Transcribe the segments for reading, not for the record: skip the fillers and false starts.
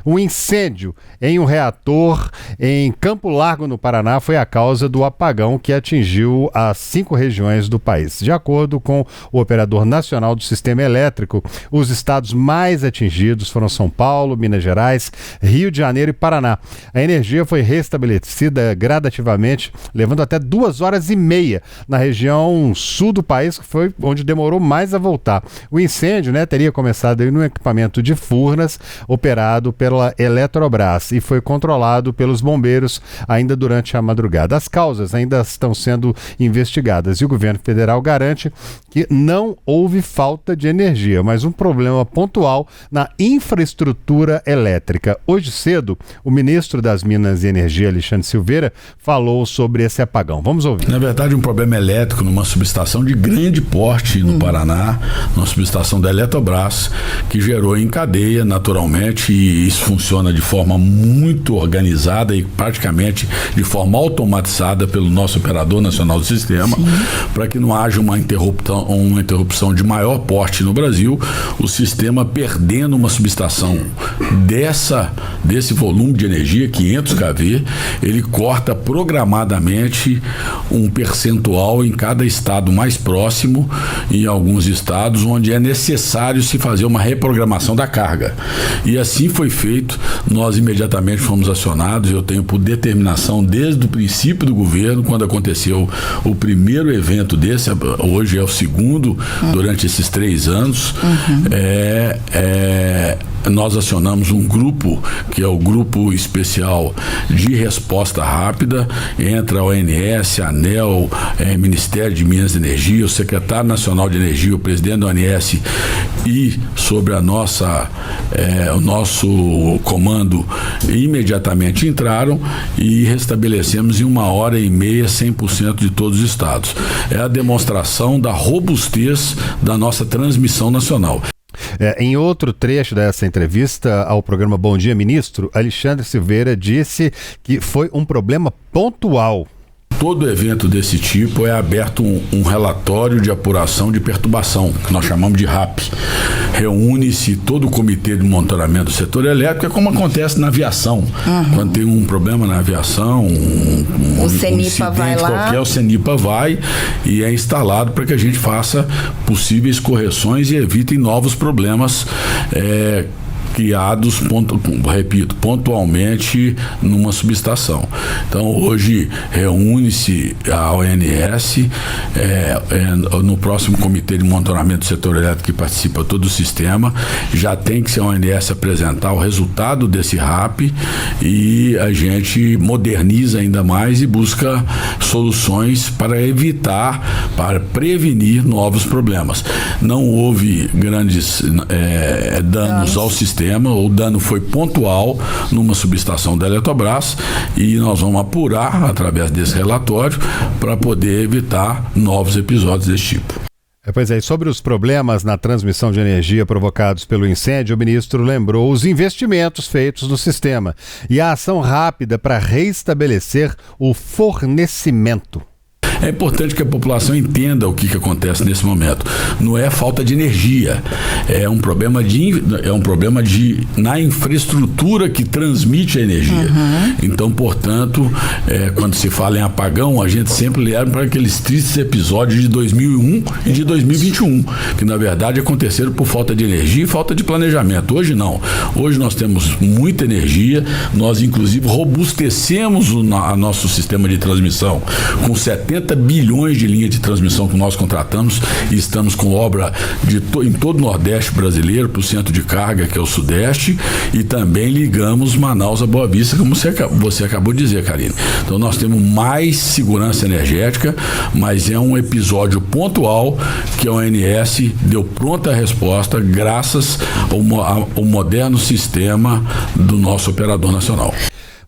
Um incêndio em um reator em Campo Largo, no Paraná, foi a causa do apagão que atingiu as 5 regiões do país. De acordo com o Operador Nacional do Sistema Elétrico, os estados mais atingidos foram São Paulo, Minas Gerais, Rio de Janeiro e Paraná. A energia foi restabelecida gradativamente, levando até 2h30 na região sul do país, que foi onde demorou mais a voltar. O incêndio, teria começado aí no equipamento de Furnas, operado pela Eletrobras, e foi controlado pelos bombeiros ainda durante a madrugada. As causas ainda estão sendo investigadas e o governo federal garante que não houve falta de energia, mas um problema pontual na infraestrutura elétrica. Hoje cedo, o ministro das Minas e Energia, Alexandre Silveira, falou sobre esse apagão. Vamos ouvir. Na verdade, um problema elétrico numa subestação de grande porte no Paraná, numa subestação da Eletrobras, que gerou em cadeia naturalmente, e isso funciona de forma muito organizada e praticamente de forma automatizada pelo nosso Operador Nacional do Sistema, para que não haja uma interrupção de maior porte no Brasil. O sistema, perdendo uma subestação desse volume de energia, 500 kV, ele corta programadamente um percentual em cada estado mais próximo, em alguns estados onde é necessário se fazer uma reprogramação da carga. E assim foi feito. Nós imediatamente fomos acionados. Eu tenho por determinação desde o princípio do governo, quando aconteceu o primeiro evento desse, hoje é o segundo durante esses 3 anos, nós acionamos um grupo, que é o Grupo Especial de Resposta Rápida. Entra a ONS, a ANEEL, Ministério de Minas e Energia, o Secretário Nacional de Energia, o presidente da ONS, e sobre o nosso comando imediatamente entraram e restabelecemos em 1h30 100% de todos os estados. É a demonstração da robustez da nossa transmissão nacional. Em outro trecho dessa entrevista ao programa Bom Dia Ministro, Alexandre Silveira disse que foi um problema pontual. Todo evento desse tipo é aberto um relatório de apuração de perturbação, que nós chamamos de RAP. Reúne-se todo o comitê de monitoramento do setor elétrico, é como acontece na aviação. Quando tem um problema na aviação, o CENIPA vai lá. Qualquer, o CENIPA vai e é instalado para que a gente faça possíveis correções e evite novos problemas criados, pontualmente numa subestação. Então, hoje reúne-se a ONS, no próximo comitê de monitoramento do setor elétrico que participa todo o sistema, já tem que ser a ONS apresentar o resultado desse RAP e a gente moderniza ainda mais e busca soluções para evitar, para prevenir novos problemas. Não houve grandes danos ao sistema. O dano foi pontual numa subestação da Eletrobras e nós vamos apurar através desse relatório para poder evitar novos episódios desse tipo. Pois é, e sobre os problemas na transmissão de energia provocados pelo incêndio, o ministro lembrou os investimentos feitos no sistema e a ação rápida para restabelecer o fornecimento. É importante que a população entenda o que acontece nesse momento. Não é falta de energia, é um problema na infraestrutura que transmite a energia. Então, portanto, quando se fala em apagão, a gente sempre lembra para aqueles tristes episódios de 2001 e de 2021, que na verdade aconteceram por falta de energia e falta de planejamento. Hoje não. Hoje nós temos muita energia, nós inclusive robustecemos o nosso sistema de transmissão com 70 bilhões de linhas de transmissão que nós contratamos e estamos com obra em todo o Nordeste brasileiro, para o centro de carga, que é o Sudeste, e também ligamos Manaus a Boa Vista, como você acabou de dizer, Karine. Então nós temos mais segurança energética, mas é um episódio pontual que a ONS deu pronta resposta graças ao moderno sistema do nosso Operador Nacional.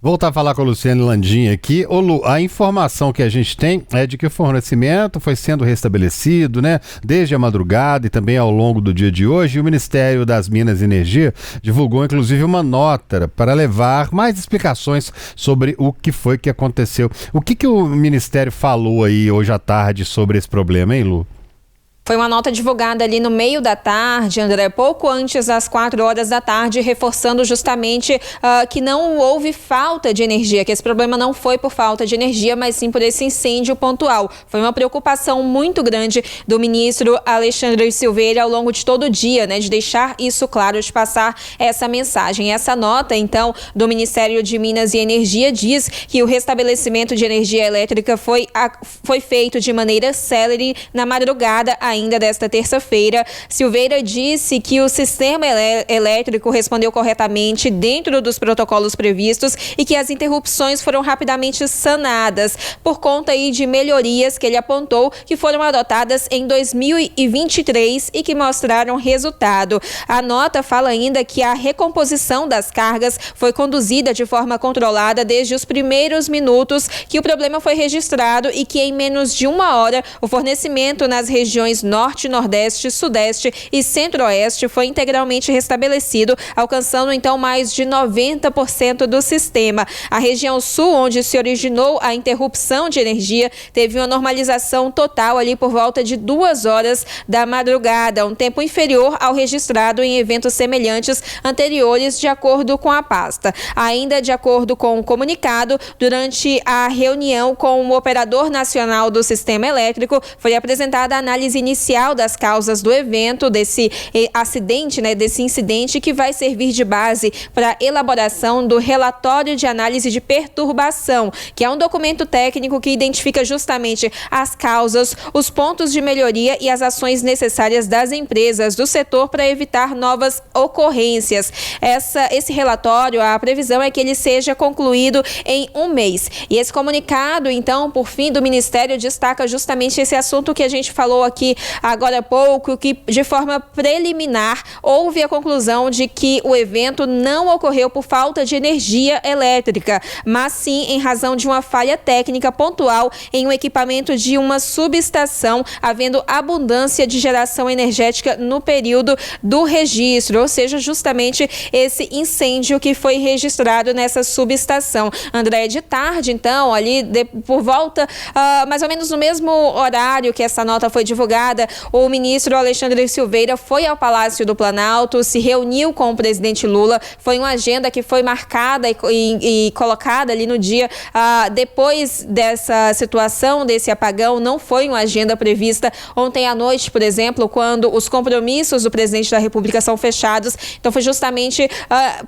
Voltar a falar com a Luciane Landim aqui. Ô Lu, a informação que a gente tem é de que o fornecimento foi sendo restabelecido, desde a madrugada e também ao longo do dia de hoje. E o Ministério das Minas e Energia divulgou, inclusive, uma nota para levar mais explicações sobre o que foi que aconteceu. O que o Ministério falou aí hoje à tarde sobre esse problema, hein, Lu? Foi uma nota divulgada ali no meio da tarde, André, pouco antes das 4 horas da tarde, reforçando justamente que não houve falta de energia, que esse problema não foi por falta de energia, mas sim por esse incêndio pontual. Foi uma preocupação muito grande do ministro Alexandre Silveira ao longo de todo o dia, né, de deixar isso claro, de passar essa mensagem. Essa nota, então, do Ministério de Minas e Energia diz que o restabelecimento de energia elétrica foi feito de maneira célere na madrugada ainda desta terça-feira. Silveira disse que o sistema elétrico respondeu corretamente dentro dos protocolos previstos e que as interrupções foram rapidamente sanadas por conta aí de melhorias que ele apontou que foram adotadas em 2023 e que mostraram resultado. A nota fala ainda que a recomposição das cargas foi conduzida de forma controlada desde os primeiros minutos que o problema foi registrado e que em menos de 1 hora o fornecimento nas regiões Norte, Nordeste, Sudeste e Centro-Oeste foi integralmente restabelecido, alcançando então mais de 90% do sistema. A região Sul, onde se originou a interrupção de energia, teve uma normalização total ali por volta de 2 horas da madrugada, um tempo inferior ao registrado em eventos semelhantes anteriores, de acordo com a pasta. Ainda de acordo com o comunicado, durante a reunião com o Operador Nacional do Sistema Elétrico, foi apresentada a análise inicial das causas do evento, desse acidente, né, desse incidente, que vai servir de base para a elaboração do relatório de análise de perturbação, que é um documento técnico que identifica justamente as causas, os pontos de melhoria e as ações necessárias das empresas do setor para evitar novas ocorrências. Esse relatório, a previsão é que ele seja concluído em 1 mês. E esse comunicado, então, por fim, do Ministério destaca justamente esse assunto que a gente falou aqui agora há pouco, que de forma preliminar houve a conclusão de que o evento não ocorreu por falta de energia elétrica, mas sim em razão de uma falha técnica pontual em um equipamento de uma subestação, havendo abundância de geração energética no período do registro, ou seja, justamente esse incêndio que foi registrado nessa subestação. André, de tarde, então, ali por volta, mais ou menos no mesmo horário que essa nota foi divulgada, o ministro Alexandre Silveira foi ao Palácio do Planalto, se reuniu com o presidente Lula. Foi uma agenda que foi marcada e colocada ali no dia depois dessa situação, desse apagão. Não foi uma agenda prevista ontem à noite, por exemplo, quando os compromissos do presidente da República são fechados. Então foi justamente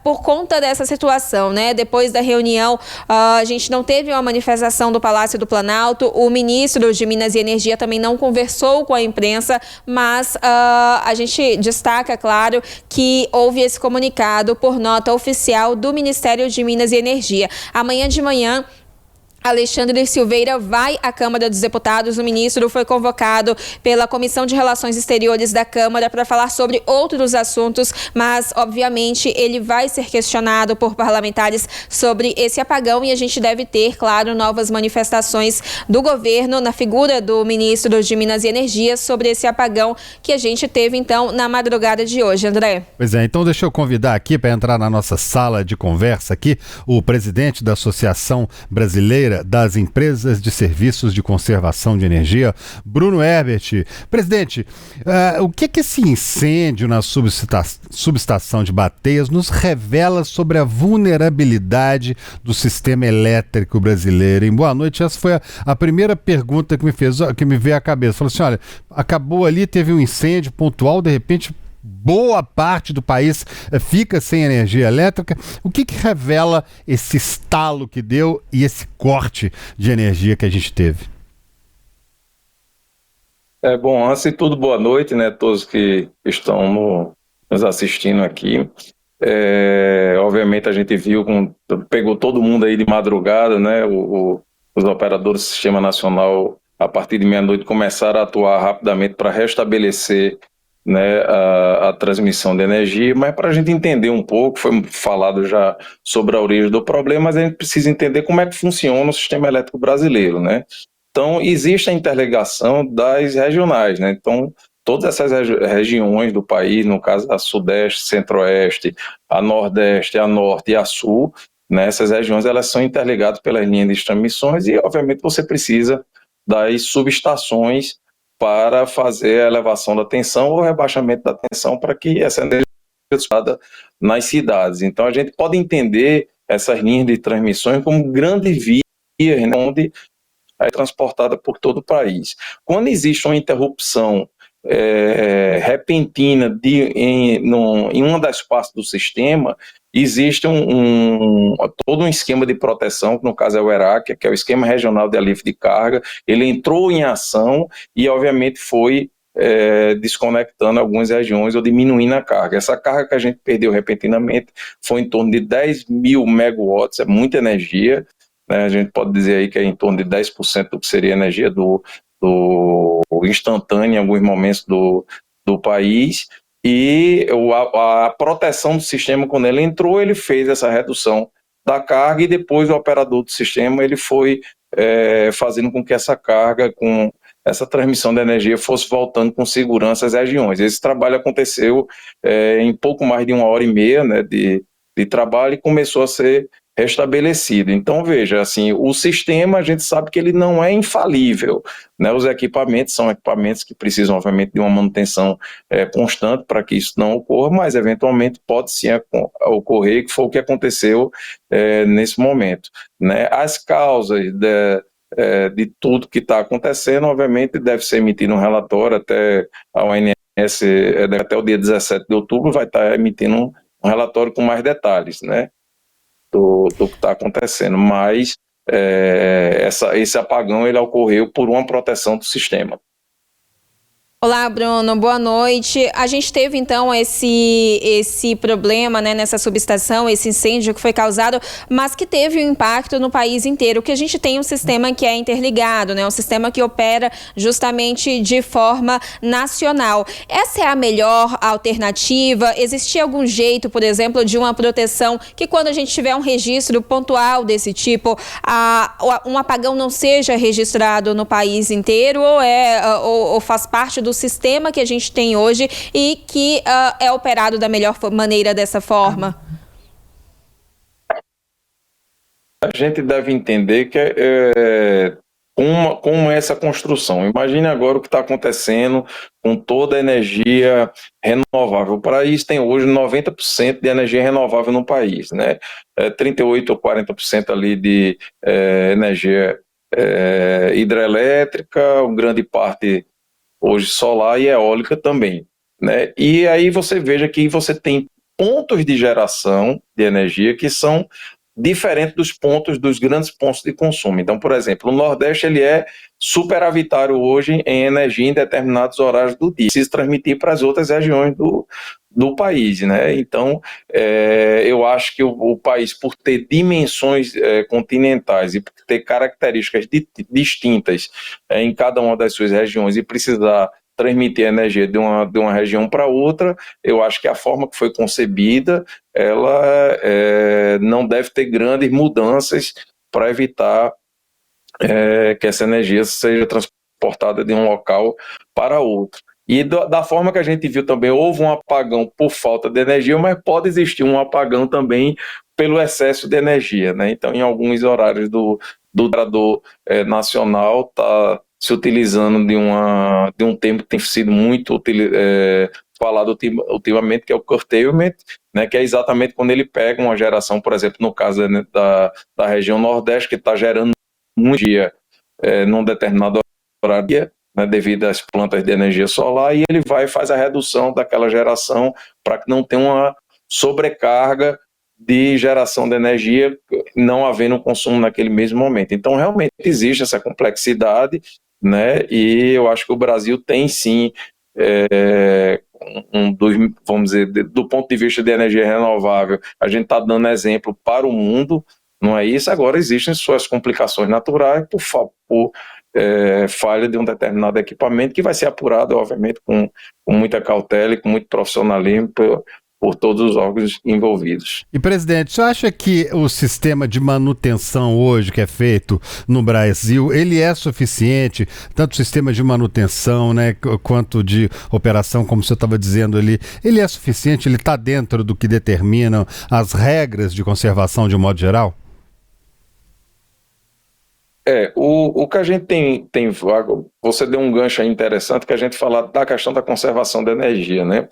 por conta dessa situação, né? Depois da reunião, a gente não teve uma manifestação do Palácio do Planalto. O ministro de Minas e Energia também não conversou com a imprensa, mas a gente destaca, claro, que houve esse comunicado por nota oficial do Ministério de Minas e Energia. Amanhã de manhã, Alexandre Silveira vai à Câmara dos Deputados. O ministro foi convocado pela Comissão de Relações Exteriores da Câmara para falar sobre outros assuntos, mas, obviamente, ele vai ser questionado por parlamentares sobre esse apagão e a gente deve ter, claro, novas manifestações do governo na figura do ministro de Minas e Energia sobre esse apagão que a gente teve, então, na madrugada de hoje, André. Pois é, então deixa eu convidar aqui para entrar na nossa sala de conversa aqui o presidente da Associação Brasileira das Empresas de Serviços de Conservação de Energia, Bruno Herbert. Presidente, o que esse incêndio na subestação de Bateias nos revela sobre a vulnerabilidade do sistema elétrico brasileiro? Em boa noite, essa foi a primeira pergunta que me veio à cabeça. Falou assim, olha, acabou ali, teve um incêndio pontual, de repente boa parte do país fica sem energia elétrica. O que revela esse estalo que deu e esse corte de energia que a gente teve? Bom, antes de tudo, boa noite, né, todos que estão nos assistindo aqui. Obviamente a gente viu, pegou todo mundo aí de madrugada, né, os operadores do Sistema Nacional, a partir de meia-noite, começaram a atuar rapidamente para restabelecer, né, a transmissão de energia, mas para a gente entender um pouco, foi falado já sobre a origem do problema, mas a gente precisa entender como é que funciona o sistema elétrico brasileiro, né? Então, existe a interligação das regionais, né? Então, todas essas regiões do país, no caso a Sudeste, Centro-Oeste, a Nordeste, a Norte e a Sul, né, essas regiões elas são interligadas pelas linhas de transmissões e, obviamente, você precisa das subestações para fazer a elevação da tensão ou rebaixamento da tensão para que essa energia seja usada nas cidades. Então a gente pode entender essas linhas de transmissões como grandes vias, né, onde é transportada por todo o país. Quando existe uma interrupção repentina em uma das partes do sistema, existe todo um esquema de proteção, que no caso é o ERAC, que é o Esquema Regional de Alívio de Carga. Ele entrou em ação e, obviamente, foi desconectando algumas regiões ou diminuindo a carga. Essa carga que a gente perdeu repentinamente foi em torno de 10 mil megawatts, é muita energia, né? A gente pode dizer aí que é em torno de 10% do que seria a energia do instantâneo em alguns momentos do país, e a proteção do sistema, quando ele entrou, ele fez essa redução da carga e depois o operador do sistema ele foi fazendo com que essa carga, com essa transmissão de energia fosse voltando com segurança às regiões. Esse trabalho aconteceu em pouco mais de 1h30, né, de trabalho, e começou a ser restabelecido. Então, veja, assim, o sistema, a gente sabe que ele não é infalível, né? Os equipamentos são equipamentos que precisam, obviamente, de uma manutenção constante para que isso não ocorra, mas, eventualmente, pode sim ocorrer, que foi o que aconteceu nesse momento, né? As causas de tudo que está acontecendo, obviamente, deve ser emitido um relatório até a ONS, até o dia 17 de outubro, vai estar emitindo um relatório com mais detalhes, né, do que está acontecendo, mas esse apagão ele ocorreu por uma proteção do sistema. Olá, Bruno, boa noite. A gente teve, então, esse problema, né, nessa subestação, esse incêndio que foi causado, mas que teve um impacto no país inteiro, que a gente tem um sistema que é interligado, né, um sistema que opera justamente de forma nacional. Essa é a melhor alternativa? Existia algum jeito, por exemplo, de uma proteção que, quando a gente tiver um registro pontual desse tipo, um apagão não seja registrado no país inteiro, ou faz parte do sistema que a gente tem hoje e que é operado da melhor maneira dessa forma? A gente deve entender que como é essa construção. Imagine agora o que está acontecendo com toda a energia renovável. O país tem hoje 90% de energia renovável no país, né? 38% ou 40% ali de energia hidrelétrica, grande parte hoje solar e eólica também, né? E aí você veja que você tem pontos de geração de energia que são diferentes dos grandes pontos de consumo. Então, por exemplo, o Nordeste ele é superavitário hoje em energia em determinados horários do dia. Precisa transmitir para as outras regiões do país, né? Então, eu acho que o país, por ter dimensões continentais e por ter características distintas em cada uma das suas regiões e precisar transmitir energia de uma região para outra, eu acho que a forma que foi concebida, ela não deve ter grandes mudanças para evitar que essa energia seja transportada de um local para outro. E da forma que a gente viu também, houve um apagão por falta de energia, mas pode existir um apagão também pelo excesso de energia, né? Então, em alguns horários do gerador nacional, está se utilizando de um termo que tem sido muito falado ultimamente, que é o curtailment, né, que é exatamente quando ele pega uma geração, por exemplo, no caso da região Nordeste, que está gerando um dia num determinado horário, né, devido às plantas de energia solar, e ele vai e faz a redução daquela geração para que não tenha uma sobrecarga de geração de energia, não havendo consumo naquele mesmo momento. Então, realmente existe essa complexidade, né? E eu acho que o Brasil tem sim, vamos dizer, do ponto de vista de energia renovável, a gente está dando exemplo para o mundo, não é isso? Agora existem suas complicações naturais por falha de um determinado equipamento que vai ser apurado, obviamente, com muita cautela e com muito profissionalismo por todos os órgãos envolvidos. E, presidente, você acha que o sistema de manutenção hoje que é feito no Brasil, ele é suficiente, tanto o sistema de manutenção, né, quanto de operação, como você estava dizendo ali, ele é suficiente, ele está dentro do que determinam as regras de conservação de um modo geral? O que a gente tem vago, você deu um gancho aí interessante que a gente fala da questão da conservação da energia, né?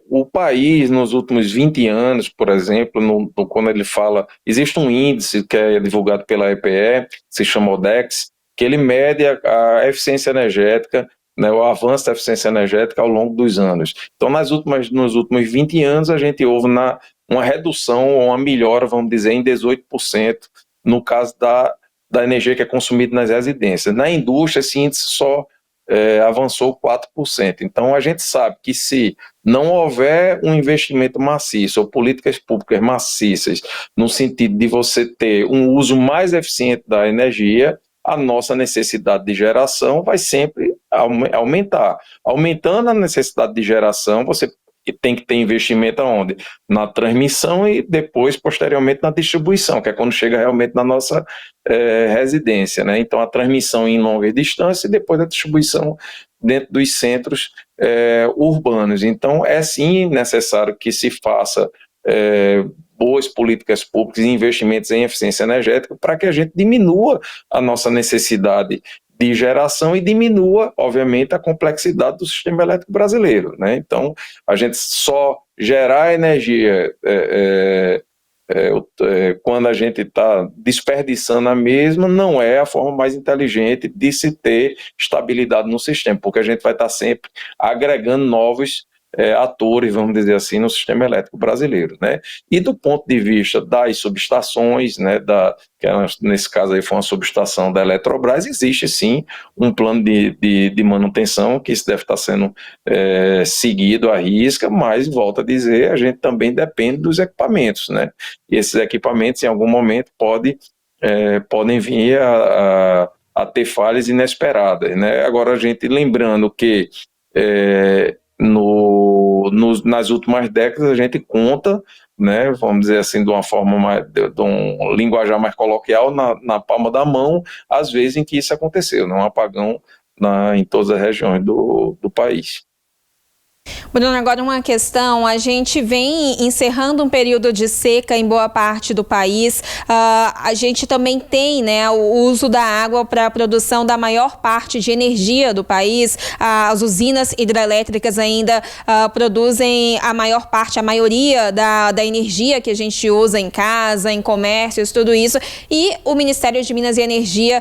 O país, nos últimos 20 anos, por exemplo, quando ele fala, existe um índice que é divulgado pela EPE, se chama ODEX, que ele mede a eficiência energética, né, o avanço da eficiência energética ao longo dos anos. Então, nos últimos 20 anos, a gente houve uma redução ou uma melhora, vamos dizer, em 18%, no caso da energia que é consumida nas residências. Na indústria, esse índice só avançou 4%. Então, a gente sabe que se não houver um investimento maciço ou políticas públicas maciças, no sentido de você ter um uso mais eficiente da energia, a nossa necessidade de geração vai sempre aumentar. Aumentando a necessidade de geração, você tem que ter investimento aonde? Na transmissão e depois, posteriormente, na distribuição, que é quando chega realmente na nossa residência, né? Então, a transmissão em longas distâncias e depois a distribuição dentro dos centros urbanos. Então, é sim necessário que se faça boas políticas públicas e investimentos em eficiência energética para que a gente diminua a nossa necessidade de geração e diminua, obviamente, a complexidade do sistema elétrico brasileiro, né? Então, a gente só gerar energia quando a gente está desperdiçando a mesma não é a forma mais inteligente de se ter estabilidade no sistema, porque a gente vai estar sempre agregando novos atores, vamos dizer assim, no sistema elétrico brasileiro, né? E do ponto de vista das subestações, né, que nesse caso aí foi uma subestação da Eletrobras, existe sim um plano de manutenção que isso deve estar sendo seguido à risca, mas, volto a dizer, a gente também depende dos equipamentos, né? E esses equipamentos, em algum momento, podem vir a ter falhas inesperadas, né? Agora, a gente lembrando que nas últimas décadas a gente conta, né, vamos dizer assim, de uma forma de um linguajar mais coloquial, na palma da mão, às vezes em que isso aconteceu, um apagão em todas as regiões do país. Bruno, agora uma questão, a gente vem encerrando um período de seca em boa parte do país, a gente também tem, né, o uso da água para a produção da maior parte de energia do país, as usinas hidrelétricas ainda produzem a maior parte, a maioria da energia que a gente usa em casa, em comércios, tudo isso, e o Ministério de Minas e Energia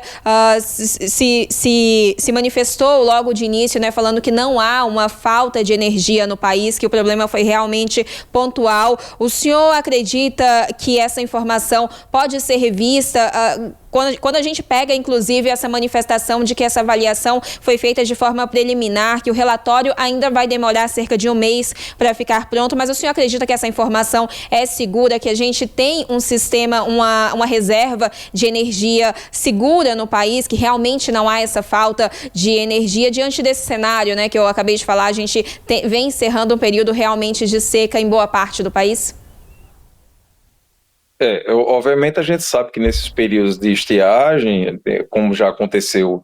se manifestou logo de início, né, falando que não há uma falta de energia no país, que o problema foi realmente pontual. O senhor acredita que essa informação pode ser revista? Quando a gente pega, inclusive, essa manifestação de que essa avaliação foi feita de forma preliminar, que o relatório ainda vai demorar cerca de um mês para ficar pronto, mas o senhor acredita que essa informação é segura, que a gente tem um sistema, uma reserva de energia segura no país, que realmente não há essa falta de energia diante desse cenário, né, que eu acabei de falar, a gente vem encerrando um período realmente de seca em boa parte do país? Obviamente a gente sabe que nesses períodos de estiagem, como já aconteceu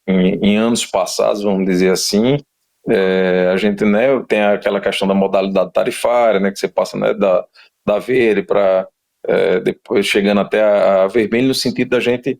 em anos passados, vamos dizer assim, a gente, né, tem aquela questão da modalidade tarifária, né, que você passa, né, da verde para depois chegando até a vermelho, no sentido da gente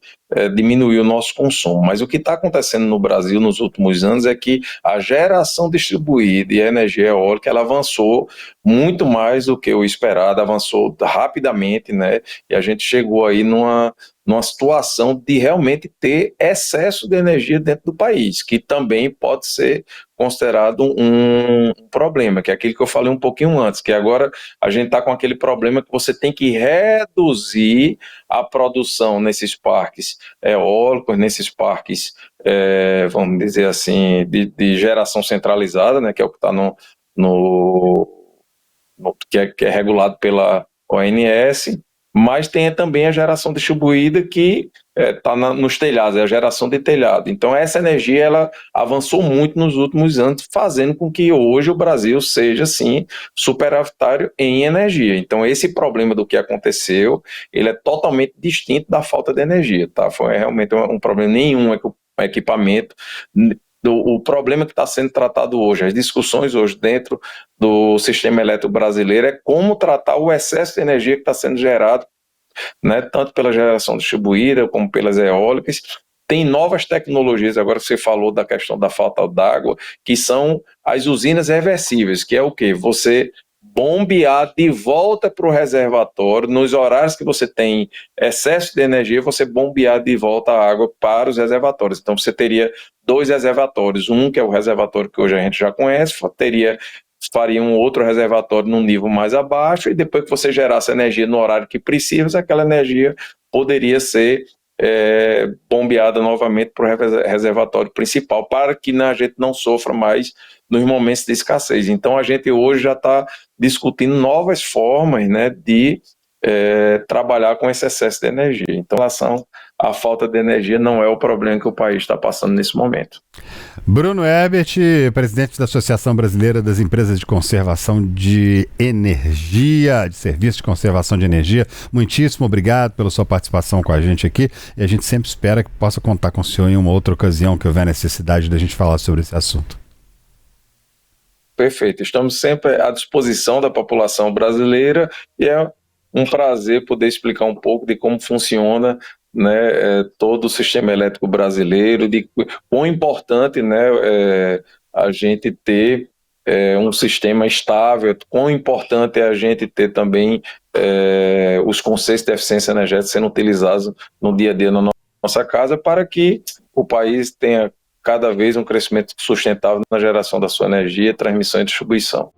diminuir o nosso consumo. Mas o que está acontecendo no Brasil nos últimos anos é que a geração distribuída e a energia eólica, ela avançou muito mais do que o esperado, avançou rapidamente, né? E a gente chegou aí numa situação de realmente ter excesso de energia dentro do país, que também pode ser considerado um problema, que é aquilo que eu falei um pouquinho antes, que agora a gente está com aquele problema que você tem que reduzir a produção nesses parques eólicos, nesses parques, vamos dizer assim, de geração centralizada, né, que é o que está que é regulado pela ONS, mas tem também a geração distribuída que está nos telhados, é a geração de telhado. Então essa energia ela avançou muito nos últimos anos, fazendo com que hoje o Brasil seja, sim, superavitário em energia. Então esse problema do que aconteceu, ele é totalmente distinto da falta de energia, tá? Foi realmente um problema, nenhum equipamento. O problema que está sendo tratado hoje, as discussões hoje dentro do sistema elétrico brasileiro é como tratar o excesso de energia que está sendo gerado né, tanto pela geração distribuída como pelas eólicas. Tem novas tecnologias, agora você falou da questão da falta d'água, que são as usinas reversíveis, que é o quê? Você bombear de volta para o reservatório, nos horários que você tem excesso de energia, você bombear de volta a água para os reservatórios. Então você teria 2 reservatórios, um que é o reservatório que hoje a gente já conhece, faria um outro reservatório num nível mais abaixo, e depois que você gerasse energia no horário que precisa, aquela energia poderia ser bombeada novamente para o reservatório principal, para que a gente não sofra mais nos momentos de escassez. Então a gente hoje já está discutindo novas formas, né, de trabalhar com esse excesso de energia. Então, em relação à falta de energia, não é o problema que o país está passando nesse momento. Bruno Herbert, presidente da Associação Brasileira das Empresas de Conservação de Energia, de Serviços de Conservação de Energia, muitíssimo obrigado pela sua participação com a gente aqui, e a gente sempre espera que possa contar com o senhor em uma outra ocasião que houver necessidade da gente falar sobre esse assunto. Perfeito, estamos sempre à disposição da população brasileira, e é um prazer poder explicar um pouco de como funciona, né, todo o sistema elétrico brasileiro, de quão importante, né, a gente ter um sistema estável, quão importante é a gente ter também os conceitos de eficiência energética sendo utilizados no dia a dia na nossa casa, para que o país tenha cada vez um crescimento sustentável na geração da sua energia, transmissão e distribuição.